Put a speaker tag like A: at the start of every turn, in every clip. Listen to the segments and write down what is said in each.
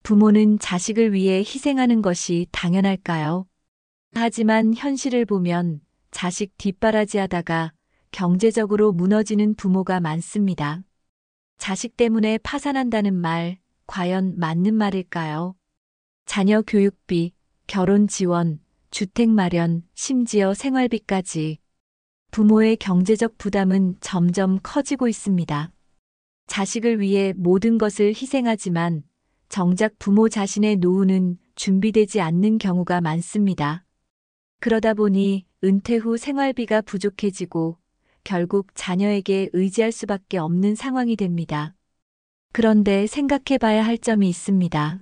A: 부모는 자식을 위해 희생하는 것이 당연할까요? 하지만 현실을 보면 자식 뒷바라지하다가 경제적으로 무너지는 부모가 많습니다. 자식 때문에 파산한다는 말, 과연 맞는 말일까요? 자녀 교육비, 결혼 지원, 주택 마련, 심지어 생활비까지 부모의 경제적 부담은 점점 커지고 있습니다. 자식을 위해 모든 것을 희생하지만 정작 부모 자신의 노후는 준비되지 않는 경우가 많습니다. 그러다 보니 은퇴 후 생활비가 부족해지고 결국 자녀에게 의지할 수밖에 없는 상황이 됩니다. 그런데 생각해 봐야 할 점이 있습니다.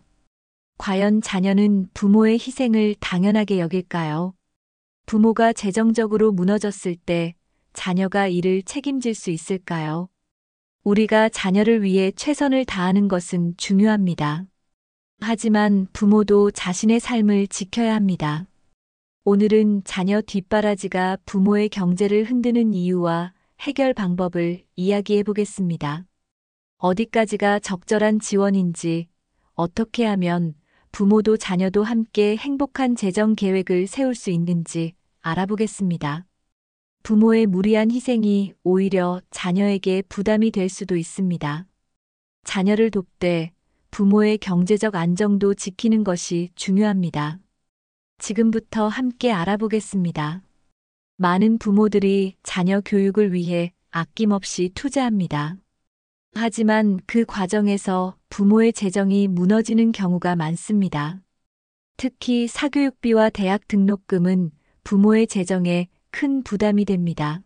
A: 과연 자녀는 부모의 희생을 당연하게 여길까요? 부모가 재정적으로 무너졌을 때 자녀가 이를 책임질 수 있을까요? 우리가 자녀를 위해 최선을 다하는 것은 중요합니다. 하지만 부모도 자신의 삶을 지켜야 합니다. 오늘은 자녀 뒷바라지가 부모의 경제를 흔드는 이유와 해결 방법을 이야기해 보겠습니다. 어디까지가 적절한 지원인지, 어떻게 하면 부모도 자녀도 함께 행복한 재정 계획을 세울 수 있는지 알아보겠습니다. 부모의 무리한 희생이 오히려 자녀에게 부담이 될 수도 있습니다. 자녀를 돕되 부모의 경제적 안정도 지키는 것이 중요합니다. 지금부터 함께 알아보겠습니다. 많은 부모들이 자녀 교육을 위해 아낌없이 투자합니다. 하지만 그 과정에서 부모의 재정이 무너지는 경우가 많습니다. 특히 사교육비와 대학 등록금은 부모의 재정에 큰 부담이 됩니다.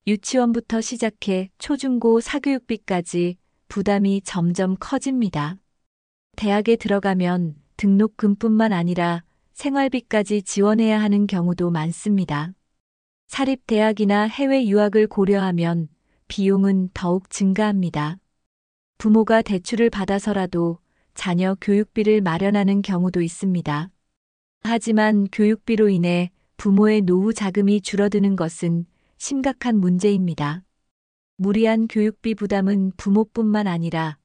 A: 유치원부터 시작해 초중고 사교육비까지 부담이 점점 커집니다. 대학에 들어가면 등록금뿐만 아니라 생활비까지 지원해야 하는 경우도 많습니다. 사립대학이나 해외 유학을 고려하면 비용은 더욱 증가합니다. 부모가 대출을 받아서라도 자녀 교육비를 마련하는 경우도 있습니다. 하지만 교육비로 인해 부모의 노후 자금이 줄어드는 것은 심각한 문제입니다. 무리한 교육비 부담은 부모뿐만 아니라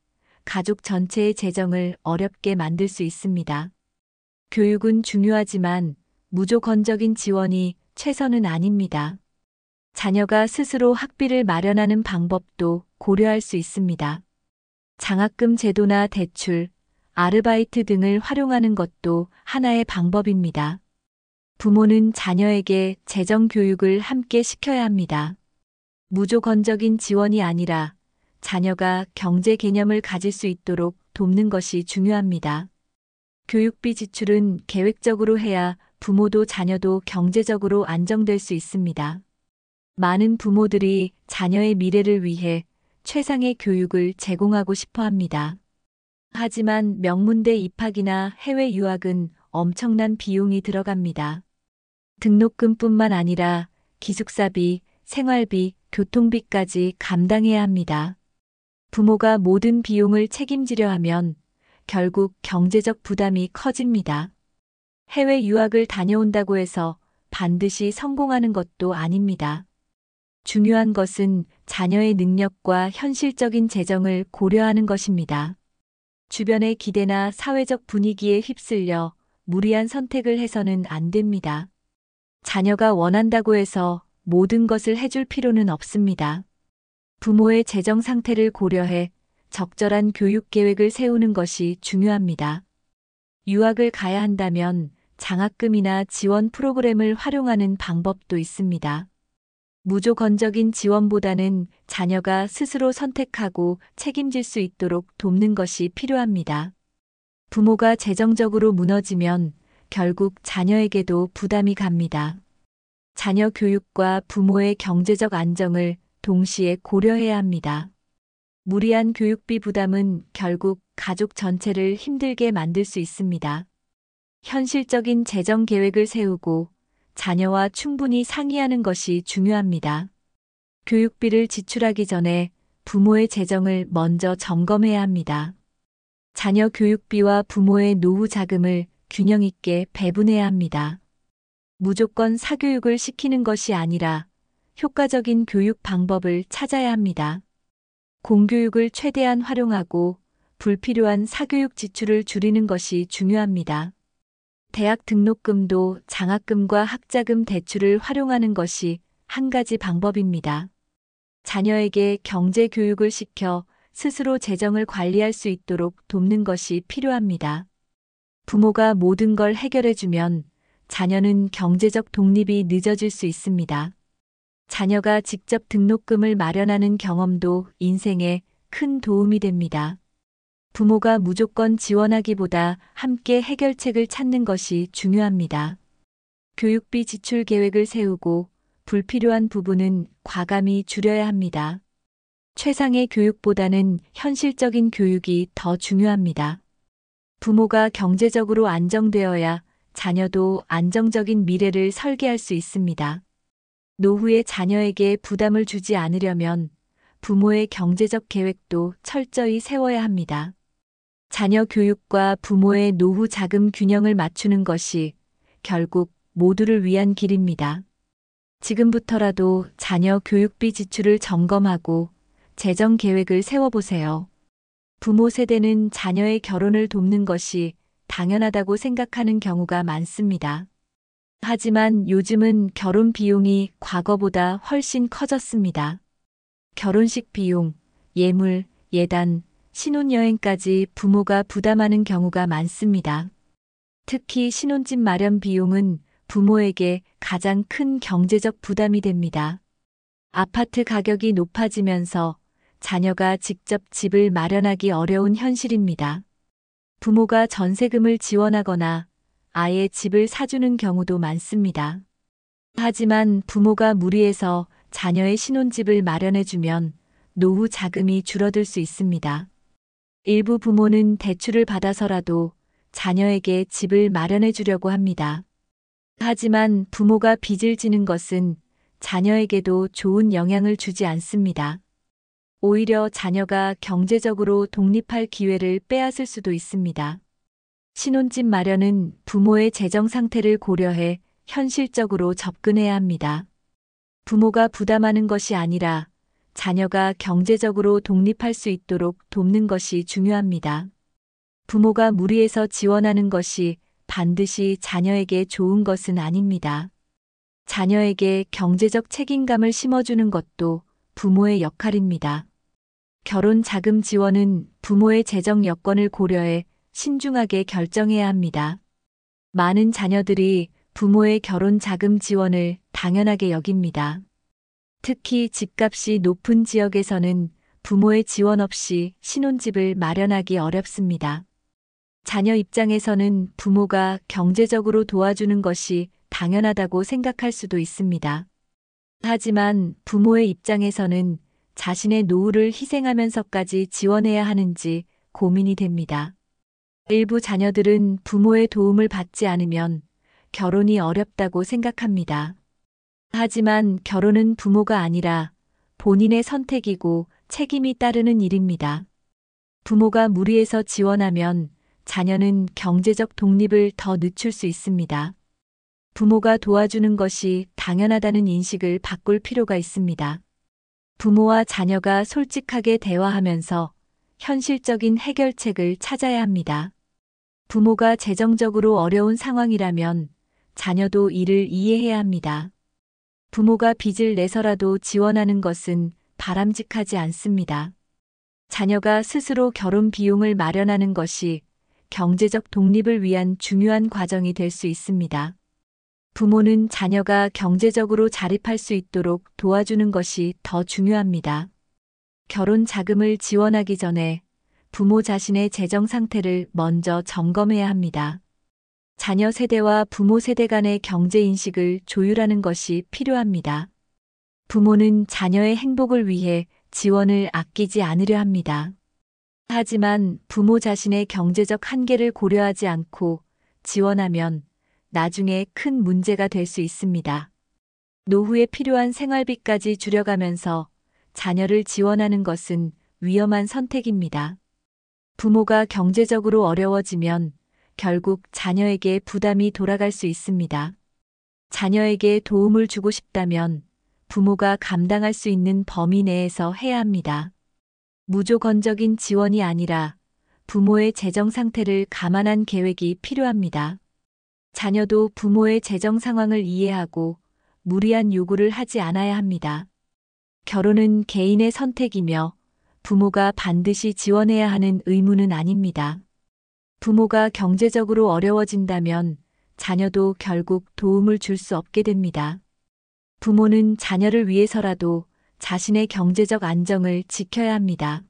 A: 가족 전체의 재정을 어렵게 만들 수 있습니다. 교육은 중요하지만 무조건적인 지원이 최선은 아닙니다. 자녀가 스스로 학비를 마련하는 방법도 고려할 수 있습니다. 장학금 제도나 대출, 아르바이트 등을 활용하는 것도 하나의 방법입니다. 부모는 자녀에게 재정 교육을 함께 시켜야 합니다. 무조건적인 지원이 아니라 자녀가 경제 개념을 가질 수 있도록 돕는 것이 중요합니다. 교육비 지출은 계획적으로 해야 부모도 자녀도 경제적으로 안정될 수 있습니다. 많은 부모들이 자녀의 미래를 위해 최상의 교육을 제공하고 싶어 합니다. 하지만 명문대 입학이나 해외 유학은 엄청난 비용이 들어갑니다. 등록금뿐만 아니라 기숙사비, 생활비, 교통비까지 감당해야 합니다. 부모가 모든 비용을 책임지려 하면 결국 경제적 부담이 커집니다. 해외 유학을 다녀온다고 해서 반드시 성공하는 것도 아닙니다. 중요한 것은 자녀의 능력과 현실적인 재정을 고려하는 것입니다. 주변의 기대나 사회적 분위기에 휩쓸려 무리한 선택을 해서는 안 됩니다. 자녀가 원한다고 해서 모든 것을 해줄 필요는 없습니다. 부모의 재정 상태를 고려해 적절한 교육 계획을 세우는 것이 중요합니다. 유학을 가야 한다면 장학금이나 지원 프로그램을 활용하는 방법도 있습니다. 무조건적인 지원보다는 자녀가 스스로 선택하고 책임질 수 있도록 돕는 것이 필요합니다. 부모가 재정적으로 무너지면 결국 자녀에게도 부담이 갑니다. 자녀 교육과 부모의 경제적 안정을 동시에 고려해야 합니다. 무리한 교육비 부담은 결국 가족 전체를 힘들게 만들 수 있습니다. 현실적인 재정 계획을 세우고 자녀와 충분히 상의하는 것이 중요합니다. 교육비를 지출하기 전에 부모의 재정을 먼저 점검해야 합니다. 자녀 교육비와 부모의 노후 자금을 균형 있게 배분해야 합니다. 무조건 사교육을 시키는 것이 아니라 효과적인 교육 방법을 찾아야 합니다. 공교육을 최대한 활용하고 불필요한 사교육 지출을 줄이는 것이 중요합니다. 대학 등록금도 장학금과 학자금 대출을 활용하는 것이 한 가지 방법입니다. 자녀에게 경제 교육을 시켜 스스로 재정을 관리할 수 있도록 돕는 것이 필요합니다. 부모가 모든 걸 해결해주면 자녀는 경제적 독립이 늦어질 수 있습니다. 자녀가 직접 등록금을 마련하는 경험도 인생에 큰 도움이 됩니다. 부모가 무조건 지원하기보다 함께 해결책을 찾는 것이 중요합니다. 교육비 지출 계획을 세우고 불필요한 부분은 과감히 줄여야 합니다. 최상의 교육보다는 현실적인 교육이 더 중요합니다. 부모가 경제적으로 안정되어야 자녀도 안정적인 미래를 설계할 수 있습니다. 노후에 자녀에게 부담을 주지 않으려면 부모의 경제적 계획도 철저히 세워야 합니다. 자녀 교육과 부모의 노후 자금 균형을 맞추는 것이 결국 모두를 위한 길입니다. 지금부터라도 자녀 교육비 지출을 점검하고 재정 계획을 세워보세요. 부모 세대는 자녀의 결혼을 돕는 것이 당연하다고 생각하는 경우가 많습니다. 하지만 요즘은 결혼 비용이 과거보다 훨씬 커졌습니다. 결혼식 비용, 예물, 예단, 신혼여행까지 부모가 부담하는 경우가 많습니다. 특히 신혼집 마련 비용은 부모에게 가장 큰 경제적 부담이 됩니다. 아파트 가격이 높아지면서 자녀가 직접 집을 마련하기 어려운 현실입니다. 부모가 전세금을 지원하거나 아예 집을 사주는 경우도 많습니다. 하지만 부모가 무리해서 자녀의 신혼집을 마련해주면 노후 자금이 줄어들 수 있습니다. 일부 부모는 대출을 받아서라도 자녀에게 집을 마련해 주려고 합니다. 하지만 부모가 빚을 지는 것은 자녀에게도 좋은 영향을 주지 않습니다. 오히려 자녀가 경제적으로 독립할 기회를 빼앗을 수도 있습니다. 신혼집 마련은 부모의 재정 상태를 고려해 현실적으로 접근해야 합니다. 부모가 부담하는 것이 아니라 자녀가 경제적으로 독립할 수 있도록 돕는 것이 중요합니다. 부모가 무리해서 지원하는 것이 반드시 자녀에게 좋은 것은 아닙니다. 자녀에게 경제적 책임감을 심어주는 것도 부모의 역할입니다. 결혼 자금 지원은 부모의 재정 여건을 고려해 신중하게 결정해야 합니다. 많은 자녀들이 부모의 결혼 자금 지원을 당연하게 여깁니다. 특히 집값이 높은 지역에서는 부모의 지원 없이 신혼집을 마련하기 어렵습니다. 자녀 입장에서는 부모가 경제적으로 도와주는 것이 당연하다고 생각할 수도 있습니다. 하지만 부모의 입장에서는 자신의 노후를 희생하면서까지 지원해야 하는지 고민이 됩니다. 일부 자녀들은 부모의 도움을 받지 않으면 결혼이 어렵다고 생각합니다. 하지만 결혼은 부모가 아니라 본인의 선택이고 책임이 따르는 일입니다. 부모가 무리해서 지원하면 자녀는 경제적 독립을 더 늦출 수 있습니다. 부모가 도와주는 것이 당연하다는 인식을 바꿀 필요가 있습니다. 부모와 자녀가 솔직하게 대화하면서 현실적인 해결책을 찾아야 합니다. 부모가 재정적으로 어려운 상황이라면 자녀도 이를 이해해야 합니다. 부모가 빚을 내서라도 지원하는 것은 바람직하지 않습니다. 자녀가 스스로 결혼 비용을 마련하는 것이 경제적 독립을 위한 중요한 과정이 될 수 있습니다. 부모는 자녀가 경제적으로 자립할 수 있도록 도와주는 것이 더 중요합니다. 결혼 자금을 지원하기 전에 부모 자신의 재정 상태를 먼저 점검해야 합니다. 자녀 세대와 부모 세대 간의 경제 인식을 조율하는 것이 필요합니다. 부모는 자녀의 행복을 위해 지원을 아끼지 않으려 합니다. 하지만 부모 자신의 경제적 한계를 고려하지 않고 지원하면 나중에 큰 문제가 될 수 있습니다. 노후에 필요한 생활비까지 줄여가면서 자녀를 지원하는 것은 위험한 선택입니다. 부모가 경제적으로 어려워지면 결국 자녀에게 부담이 돌아갈 수 있습니다. 자녀에게 도움을 주고 싶다면 부모가 감당할 수 있는 범위 내에서 해야 합니다. 무조건적인 지원이 아니라 부모의 재정 상태를 감안한 계획이 필요합니다. 자녀도 부모의 재정 상황을 이해하고 무리한 요구를 하지 않아야 합니다. 결혼은 개인의 선택이며 부모가 반드시 지원해야 하는 의무는 아닙니다. 부모가 경제적으로 어려워진다면 자녀도 결국 도움을 줄 수 없게 됩니다. 부모는 자녀를 위해서라도 자신의 경제적 안정을 지켜야 합니다.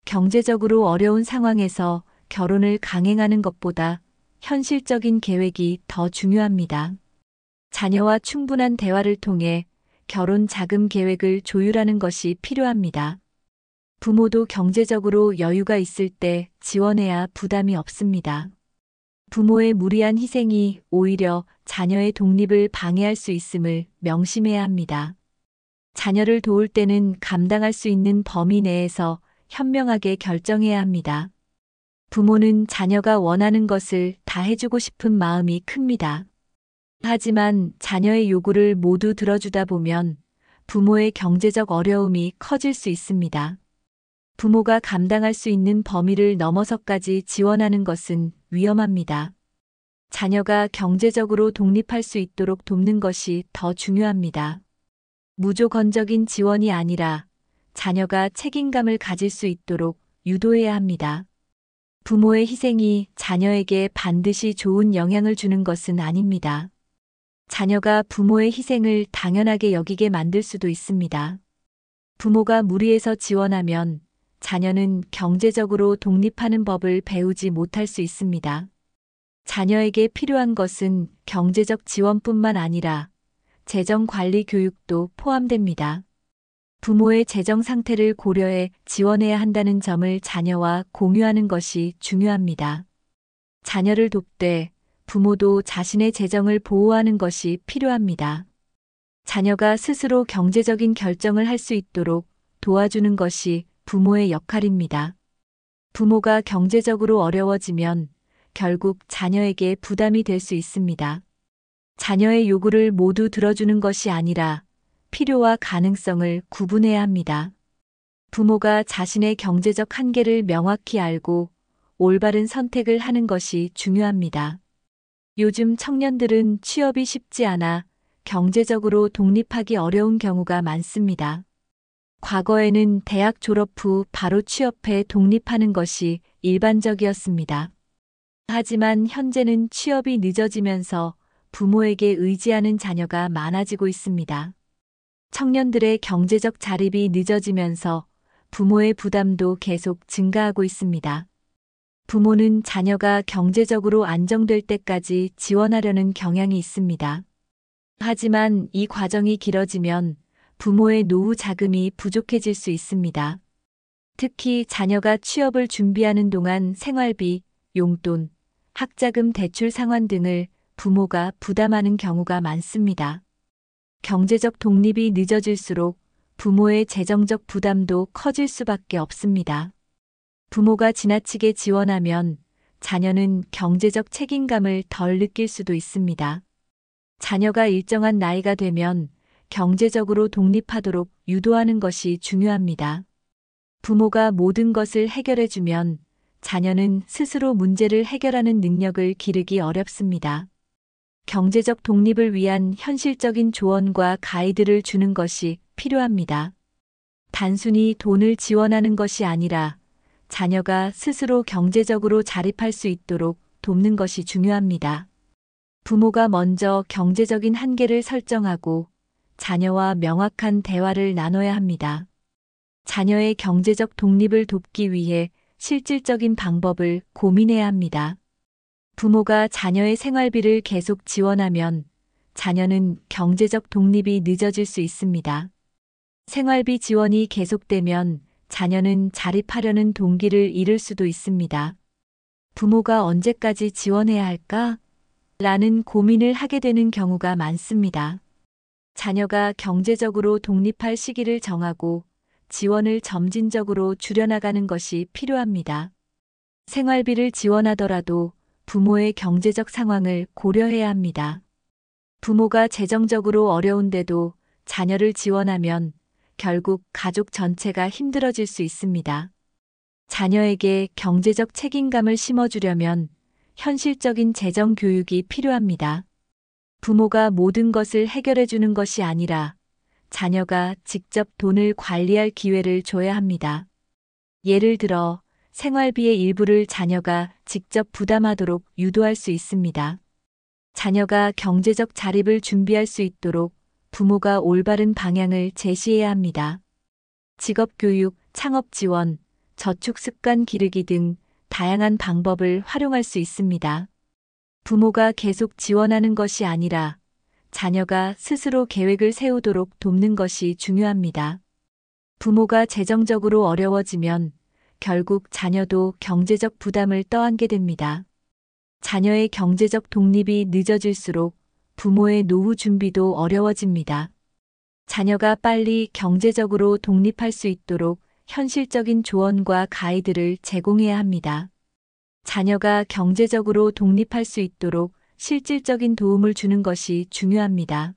A: 경제적으로 어려운 상황에서 결혼을 강행하는 것보다 현실적인 계획이 더 중요합니다. 자녀와 충분한 대화를 통해 결혼 자금 계획을 조율하는 것이 필요합니다. 부모도 경제적으로 여유가 있을 때 지원해야 부담이 없습니다. 부모의 무리한 희생이 오히려 자녀의 독립을 방해할 수 있음을 명심해야 합니다. 자녀를 도울 때는 감당할 수 있는 범위 내에서 현명하게 결정해야 합니다. 부모는 자녀가 원하는 것을 다 해주고 싶은 마음이 큽니다. 하지만 자녀의 요구를 모두 들어주다 보면 부모의 경제적 어려움이 커질 수 있습니다. 부모가 감당할 수 있는 범위를 넘어서까지 지원하는 것은 위험합니다. 자녀가 경제적으로 독립할 수 있도록 돕는 것이 더 중요합니다. 무조건적인 지원이 아니라 자녀가 책임감을 가질 수 있도록 유도해야 합니다. 부모의 희생이 자녀에게 반드시 좋은 영향을 주는 것은 아닙니다. 자녀가 부모의 희생을 당연하게 여기게 만들 수도 있습니다. 부모가 무리해서 지원하면 자녀는 경제적으로 독립하는 법을 배우지 못할 수 있습니다. 자녀에게 필요한 것은 경제적 지원뿐만 아니라 재정 관리 교육도 포함됩니다. 부모의 재정 상태를 고려해 지원해야 한다는 점을 자녀와 공유하는 것이 중요합니다. 자녀를 돕되 부모도 자신의 재정을 보호하는 것이 필요합니다. 자녀가 스스로 경제적인 결정을 할 수 있도록 도와주는 것이 부모의 역할입니다. 부모가 경제적으로 어려워지면 결국 자녀에게 부담이 될 수 있습니다. 자녀의 요구를 모두 들어주는 것이 아니라 필요와 가능성을 구분해야 합니다. 부모가 자신의 경제적 한계를 명확히 알고 올바른 선택을 하는 것이 중요합니다. 요즘 청년들은 취업이 쉽지 않아 경제적으로 독립하기 어려운 경우가 많습니다. 과거에는 대학 졸업 후 바로 취업해 독립하는 것이 일반적이었습니다. 하지만 현재는 취업이 늦어지면서 부모에게 의지하는 자녀가 많아지고 있습니다. 청년들의 경제적 자립이 늦어지면서 부모의 부담도 계속 증가하고 있습니다. 부모는 자녀가 경제적으로 안정될 때까지 지원하려는 경향이 있습니다. 하지만 이 과정이 길어지면 부모의 노후 자금이 부족해질 수 있습니다. 특히 자녀가 취업을 준비하는 동안 생활비, 용돈, 학자금 대출 상환 등을 부모가 부담하는 경우가 많습니다. 경제적 독립이 늦어질수록 부모의 재정적 부담도 커질 수밖에 없습니다. 부모가 지나치게 지원하면 자녀는 경제적 책임감을 덜 느낄 수도 있습니다. 자녀가 일정한 나이가 되면 경제적으로 독립하도록 유도하는 것이 중요합니다. 부모가 모든 것을 해결해주면 자녀는 스스로 문제를 해결하는 능력을 기르기 어렵습니다. 경제적 독립을 위한 현실적인 조언과 가이드를 주는 것이 필요합니다. 단순히 돈을 지원하는 것이 아니라 자녀가 스스로 경제적으로 자립할 수 있도록 돕는 것이 중요합니다. 부모가 먼저 경제적인 한계를 설정하고 자녀와 명확한 대화를 나눠야 합니다. 자녀의 경제적 독립을 돕기 위해 실질적인 방법을 고민해야 합니다. 부모가 자녀의 생활비를 계속 지원하면 자녀는 경제적 독립이 늦어질 수 있습니다. 생활비 지원이 계속되면 자녀는 자립하려는 동기를 잃을 수도 있습니다. 부모가 언제까지 지원해야 할까? 라는 고민을 하게 되는 경우가 많습니다. 자녀가 경제적으로 독립할 시기를 정하고 지원을 점진적으로 줄여나가는 것이 필요합니다. 생활비를 지원하더라도 부모의 경제적 상황을 고려해야 합니다. 부모가 재정적으로 어려운데도 자녀를 지원하면 결국 가족 전체가 힘들어질 수 있습니다. 자녀에게 경제적 책임감을 심어주려면 현실적인 재정 교육이 필요합니다. 부모가 모든 것을 해결해 주는 것이 아니라 자녀가 직접 돈을 관리할 기회를 줘야 합니다. 예를 들어 생활비의 일부를 자녀가 직접 부담하도록 유도할 수 있습니다. 자녀가 경제적 자립을 준비할 수 있도록 부모가 올바른 방향을 제시해야 합니다. 직업교육, 창업지원, 저축습관 기르기 등 다양한 방법을 활용할 수 있습니다. 부모가 계속 지원하는 것이 아니라 자녀가 스스로 계획을 세우도록 돕는 것이 중요합니다. 부모가 재정적으로 어려워지면 결국 자녀도 경제적 부담을 떠안게 됩니다. 자녀의 경제적 독립이 늦어질수록 부모의 노후 준비도 어려워집니다. 자녀가 빨리 경제적으로 독립할 수 있도록 현실적인 조언과 가이드를 제공해야 합니다. 자녀가 경제적으로 독립할 수 있도록 실질적인 도움을 주는 것이 중요합니다.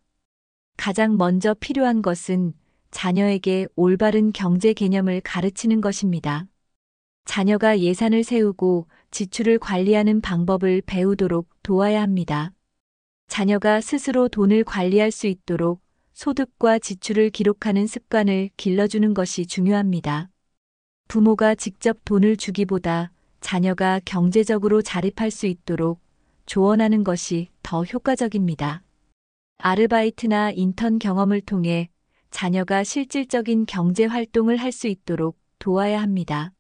A: 가장 먼저 필요한 것은 자녀에게 올바른 경제 개념을 가르치는 것입니다. 자녀가 예산을 세우고 지출을 관리하는 방법을 배우도록 도와야 합니다. 자녀가 스스로 돈을 관리할 수 있도록 소득과 지출을 기록하는 습관을 길러주는 것이 중요합니다. 부모가 직접 돈을 주기보다 자녀가 경제적으로 자립할 수 있도록 조언하는 것이 더 효과적입니다. 아르바이트나 인턴 경험을 통해 자녀가 실질적인 경제 활동을 할 수 있도록 도와야 합니다.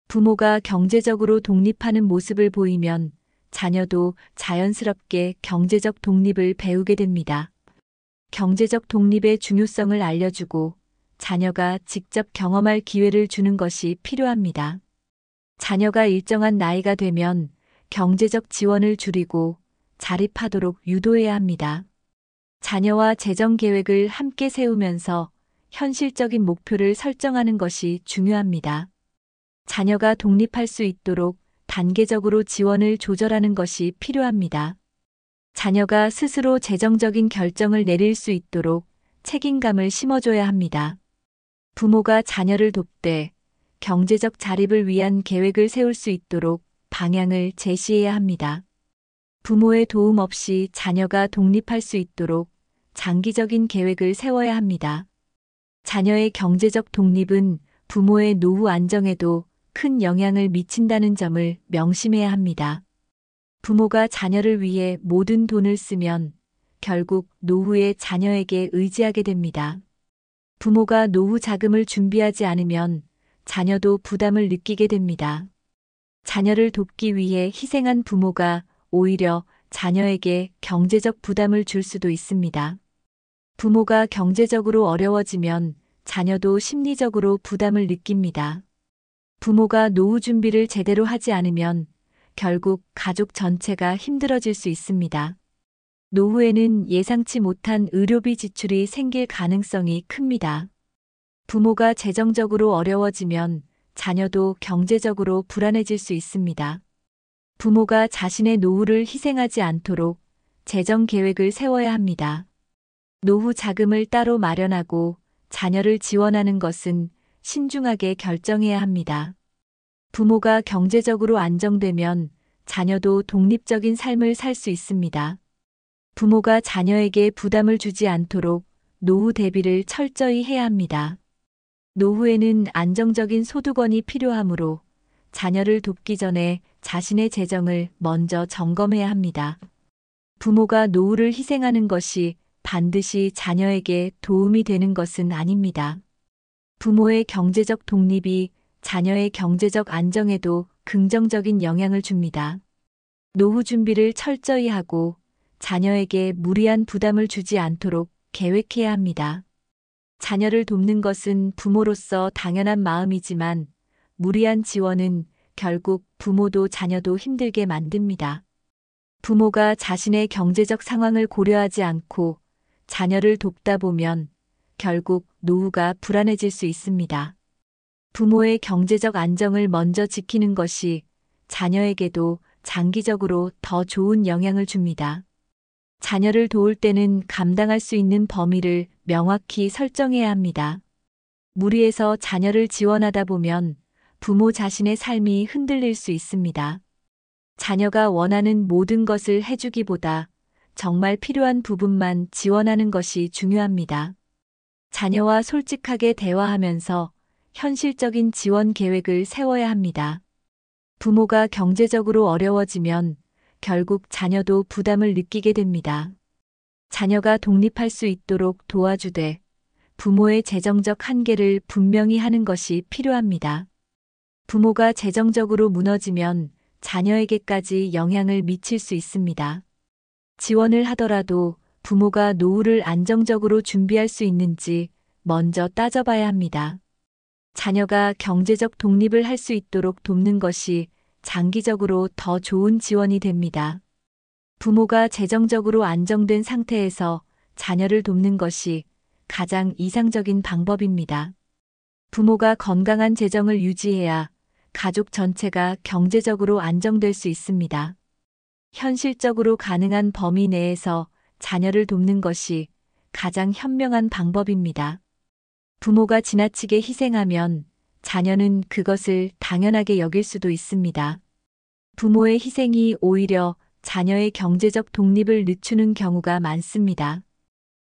A: 부모가 경제적으로 독립하는 모습을 보이면 자녀도 자연스럽게 경제적 독립을 배우게 됩니다. 경제적 독립의 중요성을 알려주고 자녀가 직접 경험할 기회를 주는 것이 필요합니다. 자녀가 일정한 나이가 되면 경제적 지원을 줄이고 자립하도록 유도해야 합니다. 자녀와 재정 계획을 함께 세우면서 현실적인 목표를 설정하는 것이 중요합니다. 자녀가 독립할 수 있도록 단계적으로 지원을 조절하는 것이 필요합니다. 자녀가 스스로 재정적인 결정을 내릴 수 있도록 책임감을 심어줘야 합니다. 부모가 자녀를 돕되 경제적 자립을 위한 계획을 세울 수 있도록 방향을 제시해야 합니다. 부모의 도움 없이 자녀가 독립할 수 있도록 장기적인 계획을 세워야 합니다. 자녀의 경제적 독립은 부모의 노후 안정에도 큰 영향을 미친다는 점을 명심해야 합니다. 부모가 자녀를 위해 모든 돈을 쓰면 결국 노후에 자녀에게 의지하게 됩니다. 부모가 노후 자금을 준비하지 않으면 자녀도 부담을 느끼게 됩니다. 자녀를 돕기 위해 희생한 부모가 오히려 자녀에게 경제적 부담을 줄 수도 있습니다. 부모가 경제적으로 어려워지면 자녀도 심리적으로 부담을 느낍니다. 부모가 노후 준비를 제대로 하지 않으면 결국 가족 전체가 힘들어질 수 있습니다. 노후에는 예상치 못한 의료비 지출이 생길 가능성이 큽니다. 부모가 재정적으로 어려워지면 자녀도 경제적으로 불안해질 수 있습니다. 부모가 자신의 노후를 희생하지 않도록 재정 계획을 세워야 합니다. 노후 자금을 따로 마련하고 자녀를 지원하는 것은 신중하게 결정해야 합니다. 부모가 경제적으로 안정되면 자녀도 독립적인 삶을 살 수 있습니다. 부모가 자녀에게 부담을 주지 않도록 노후 대비를 철저히 해야 합니다. 노후에는 안정적인 소득원이 필요하므로 자녀를 돕기 전에 자신의 재정을 먼저 점검해야 합니다. 부모가 노후를 희생하는 것이 반드시 자녀에게 도움이 되는 것은 아닙니다. 부모의 경제적 독립이 자녀의 경제적 안정에도 긍정적인 영향을 줍니다. 노후 준비를 철저히 하고 자녀에게 무리한 부담을 주지 않도록 계획해야 합니다. 자녀를 돕는 것은 부모로서 당연한 마음이지만 무리한 지원은 결국 부모도 자녀도 힘들게 만듭니다. 부모가 자신의 경제적 상황을 고려하지 않고 자녀를 돕다 보면 결국 노후가 불안해질 수 있습니다. 부모의 경제적 안정을 먼저 지키는 것이 자녀에게도 장기적으로 더 좋은 영향을 줍니다. 자녀를 도울 때는 감당할 수 있는 범위를 명확히 설정해야 합니다. 무리해서 자녀를 지원하다 보면 부모 자신의 삶이 흔들릴 수 있습니다. 자녀가 원하는 모든 것을 해주기보다 정말 필요한 부분만 지원하는 것이 중요합니다. 자녀와 솔직하게 대화하면서 현실적인 지원 계획을 세워야 합니다. 부모가 경제적으로 어려워지면 결국 자녀도 부담을 느끼게 됩니다. 자녀가 독립할 수 있도록 도와주되 부모의 재정적 한계를 분명히 하는 것이 필요합니다. 부모가 재정적으로 무너지면 자녀에게까지 영향을 미칠 수 있습니다. 지원을 하더라도 부모가 노후를 안정적으로 준비할 수 있는지 먼저 따져봐야 합니다. 자녀가 경제적 독립을 할 수 있도록 돕는 것이 장기적으로 더 좋은 지원이 됩니다. 부모가 재정적으로 안정된 상태에서 자녀를 돕는 것이 가장 이상적인 방법입니다. 부모가 건강한 재정을 유지해야 가족 전체가 경제적으로 안정될 수 있습니다. 현실적으로 가능한 범위 내에서 자녀를 돕는 것이 가장 현명한 방법입니다. 부모가 지나치게 희생하면 자녀는 그것을 당연하게 여길 수도 있습니다. 부모의 희생이 오히려 자녀의 경제적 독립을 늦추는 경우가 많습니다.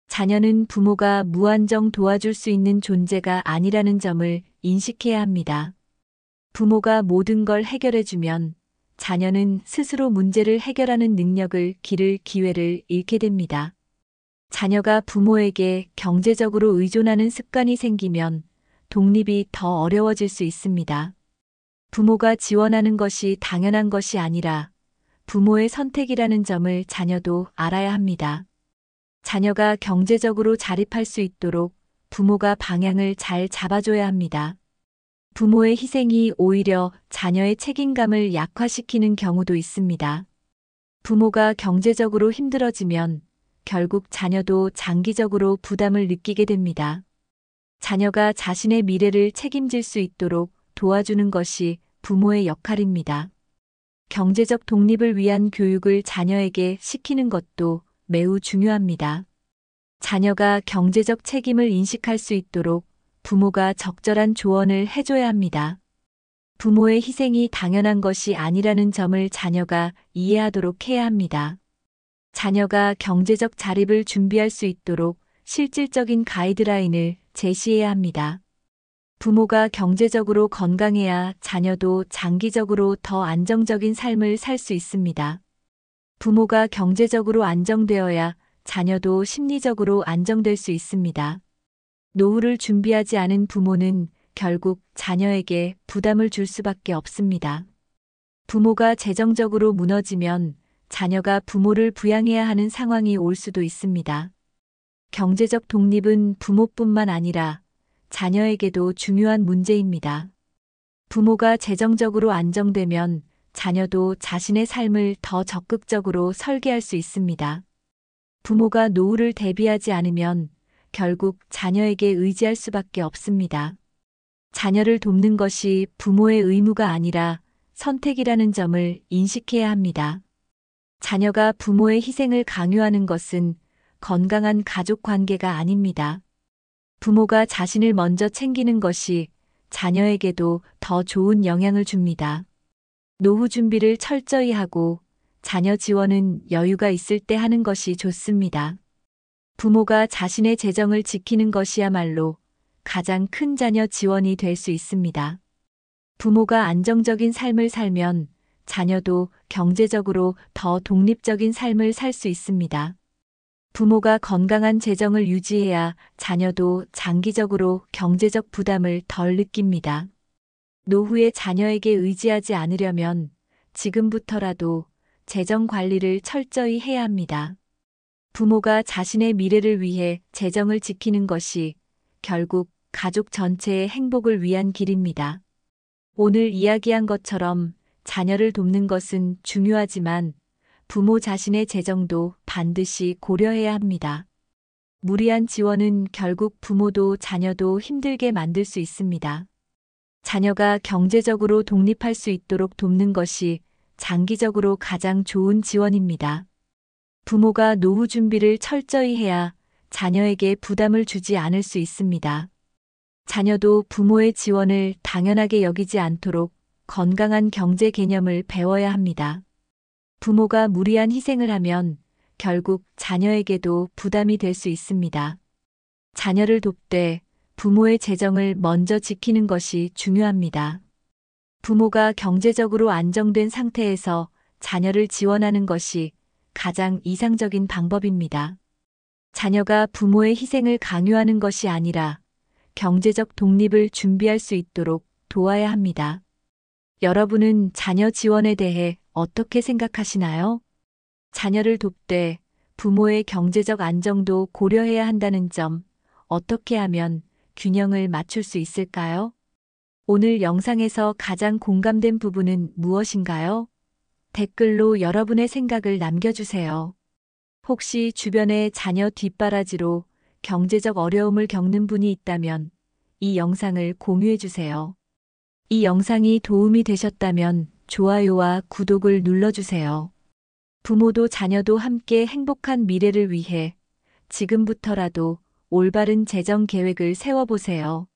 A: 자녀는 부모가 무한정 도와줄 수 있는 존재가 아니라는 점을 인식해야 합니다. 부모가 모든 걸 해결해주면 자녀는 스스로 문제를 해결하는 능력을 기를 기회를 잃게 됩니다. 자녀가 부모에게 경제적으로 의존하는 습관이 생기면 독립이 더 어려워질 수 있습니다. 부모가 지원하는 것이 당연한 것이 아니라 부모의 선택이라는 점을 자녀도 알아야 합니다. 자녀가 경제적으로 자립할 수 있도록 부모가 방향을 잘 잡아줘야 합니다. 부모의 희생이 오히려 자녀의 책임감을 약화시키는 경우도 있습니다. 부모가 경제적으로 힘들어지면 결국 자녀도 장기적으로 부담을 느끼게 됩니다. 자녀가 자신의 미래를 책임질 수 있도록 도와주는 것이 부모의 역할입니다. 경제적 독립을 위한 교육을 자녀에게 시키는 것도 매우 중요합니다. 자녀가 경제적 책임을 인식할 수 있도록 부모가 적절한 조언을 해줘야 합니다. 부모의 희생이 당연한 것이 아니라는 점을 자녀가 이해하도록 해야 합니다. 자녀가 경제적 자립을 준비할 수 있도록 실질적인 가이드라인을 제시해야 합니다. 부모가 경제적으로 건강해야 자녀도 장기적으로 더 안정적인 삶을 살 수 있습니다. 부모가 경제적으로 안정되어야 자녀도 심리적으로 안정될 수 있습니다. 노후를 준비하지 않은 부모는 결국 자녀에게 부담을 줄 수밖에 없습니다. 부모가 재정적으로 무너지면 자녀가 부모를 부양해야 하는 상황이 올 수도 있습니다. 경제적 독립은 부모뿐만 아니라 자녀에게도 중요한 문제입니다. 부모가 재정적으로 안정되면 자녀도 자신의 삶을 더 적극적으로 설계할 수 있습니다. 부모가 노후를 대비하지 않으면 결국 자녀에게 의지할 수밖에 없습니다. 자녀를 돕는 것이 부모의 의무가 아니라 선택이라는 점을 인식해야 합니다. 자녀가 부모의 희생을 강요하는 것은 건강한 가족 관계가 아닙니다. 부모가 자신을 먼저 챙기는 것이 자녀에게도 더 좋은 영향을 줍니다. 노후 준비를 철저히 하고 자녀 지원은 여유가 있을 때 하는 것이 좋습니다. 부모가 자신의 재정을 지키는 것이야말로 가장 큰 자녀 지원이 될 수 있습니다. 부모가 안정적인 삶을 살면 자녀도 경제적으로 더 독립적인 삶을 살 수 있습니다. 부모가 건강한 재정을 유지해야 자녀도 장기적으로 경제적 부담을 덜 느낍니다. 노후에 자녀에게 의지하지 않으려면 지금부터라도 재정 관리를 철저히 해야 합니다. 부모가 자신의 미래를 위해 재정을 지키는 것이 결국 가족 전체의 행복을 위한 길입니다. 오늘 이야기한 것처럼 자녀를 돕는 것은 중요하지만 부모 자신의 재정도 반드시 고려해야 합니다. 무리한 지원은 결국 부모도 자녀도 힘들게 만들 수 있습니다. 자녀가 경제적으로 독립할 수 있도록 돕는 것이 장기적으로 가장 좋은 지원입니다. 부모가 노후 준비를 철저히 해야 자녀에게 부담을 주지 않을 수 있습니다. 자녀도 부모의 지원을 당연하게 여기지 않도록 건강한 경제 개념을 배워야 합니다. 부모가 무리한 희생을 하면 결국 자녀에게도 부담이 될 수 있습니다. 자녀를 돕되 부모의 재정을 먼저 지키는 것이 중요합니다. 부모가 경제적으로 안정된 상태에서 자녀를 지원하는 것이 가장 이상적인 방법입니다. 자녀가 부모의 희생을 강요하는 것이 아니라 경제적 독립을 준비할 수 있도록 도와야 합니다. 여러분은 자녀 지원에 대해 어떻게 생각하시나요? 자녀를 돕되 부모의 경제적 안정도 고려해야 한다는 점, 어떻게 하면 균형을 맞출 수 있을까요? 오늘 영상에서 가장 공감된 부분은 무엇인가요? 댓글로 여러분의 생각을 남겨주세요. 혹시 주변에 자녀 뒷바라지로 경제적 어려움을 겪는 분이 있다면 이 영상을 공유해주세요. 이 영상이 도움이 되셨다면 좋아요와 구독을 눌러주세요. 부모도 자녀도 함께 행복한 미래를 위해 지금부터라도 올바른 재정 계획을 세워보세요.